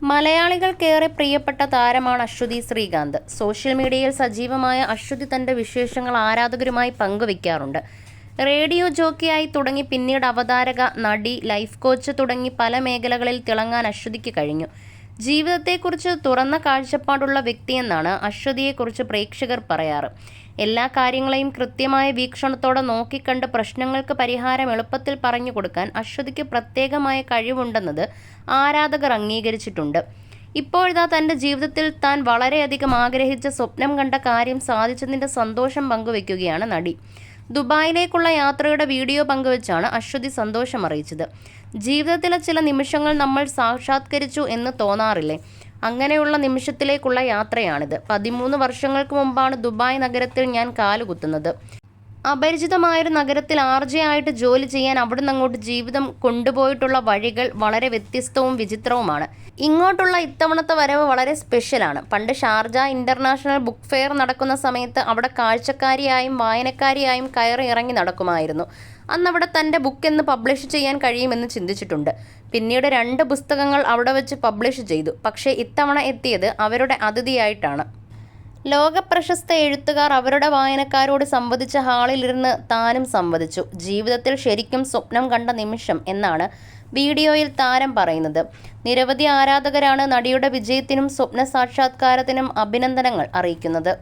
മലയാളികൾക്കേറെ പ്രിയപ്പെട്ട താരമാണ് അശ്വതി ശ്രീകാന്ത്. സോഷ്യൽ മീഡിയയിൽ സജീവമായ അശ്വതി തന്റെ വിശേഷങ്ങൾ ആരാധകരുമായി പങ്കുവയ്ക്കാറുണ്ട്. റേഡിയോ ജോക്കിയായി തുടങ്ങി പിന്നീട് അവതാരക, നടി, ലൈഫ് കോച്ച് തുടങ്ങി പല മേഖലകളിൽ തിളങ്ങാൻ അശ്വതിക്ക് കഴിഞ്ഞു. ജീവിതത്തെക്കുറിച്ച് തുറന്ന കാഴ്ചപ്പാടുള്ള വ്യക്തിയെന്നാണ് അശ്വതിയെക്കുറിച്ച് പ്രേക്ഷകർ പറയാറ്. എല്ലാ കാര്യങ്ങളെയും കൃത്യമായ വീക്ഷണത്തോടെ നോക്കിക്കണ്ട് പ്രശ്നങ്ങൾക്ക് പരിഹാരം എളുപ്പത്തിൽ പറഞ്ഞു കൊടുക്കാൻ അശ്വതിക്ക് പ്രത്യേകമായ കഴിവുണ്ടെന്നത് ആരാധകർ അംഗീകരിച്ചിട്ടുണ്ട്. ഇപ്പോഴിതാ തൻ്റെ ജീവിതത്തിൽ താൻ വളരെയധികം ആഗ്രഹിച്ച സ്വപ്നം കണ്ട കാര്യം സാധിച്ചതിൻ്റെ സന്തോഷം പങ്കുവയ്ക്കുകയാണ് നടി. ദുബായിലേക്കുള്ള യാത്രയുടെ വീഡിയോ പങ്കുവച്ചാണ് അശ്വതി സന്തോഷം അറിയിച്ചത്. ജീവിതത്തിലെ ചില നിമിഷങ്ങൾ നമ്മൾ സാക്ഷാത്കരിച്ചു എന്ന് തോന്നാറില്ലേ? അങ്ങനെയുള്ള നിമിഷത്തിലേക്കുള്ള യാത്രയാണിത്. 13 വർഷങ്ങൾക്ക് മുമ്പാണ് ദുബായ് നഗരത്തിൽ ഞാൻ കാലുകുത്തുന്നത്. അപരിചിതമായൊരു നഗരത്തിൽ RJ ആയിട്ട് ജോലി ചെയ്യാൻ അവിടുന്ന് അങ്ങോട്ട് ജീവിതം കൊണ്ടുപോയിട്ടുള്ള വഴികൾ വളരെ വ്യത്യസ്തവും വിചിത്രവുമാണ്. ഇങ്ങോട്ടുള്ള ഇത്തവണത്തെ വരവ് വളരെ സ്പെഷ്യലാണ്. പണ്ട് ഷാർജ ഇന്റർനാഷണൽ ബുക്ക് ഫെയർ നടക്കുന്ന സമയത്ത് അവിടെ കാഴ്ചക്കാരിയായും വായനക്കാരിയായും കയറി ഇറങ്ങി നടക്കുമായിരുന്നു. അന്നവിടെ തൻ്റെ ബുക്ക് എന്ന് പബ്ലിഷ് ചെയ്യാൻ കഴിയുമെന്ന് ചിന്തിച്ചിട്ടുണ്ട്. പിന്നീട് 2 പുസ്തകങ്ങൾ അവിടെ വെച്ച് പബ്ലിഷ് ചെയ്തു. പക്ഷേ ഇത്തവണ എത്തിയത് അവരുടെ അതിഥിയായിട്ടാണ്. ലോകപ്രശസ്ത എഴുത്തുകാർ അവരുടെ വായനക്കാരോട് സംവദിച്ച ഹാളിലിരുന്ന് താനും സംവദിച്ചു. ജീവിതത്തിൽ ശരിക്കും സ്വപ്നം കണ്ട നിമിഷം എന്നാണ് വീഡിയോയിൽ താരം പറയുന്നത്. നിരവധി ആരാധകരാണ് നടിയുടെ വിജയത്തിനും സ്വപ്ന സാക്ഷാത്കാരത്തിനും അഭിനന്ദനങ്ങൾ അറിയിക്കുന്നത്.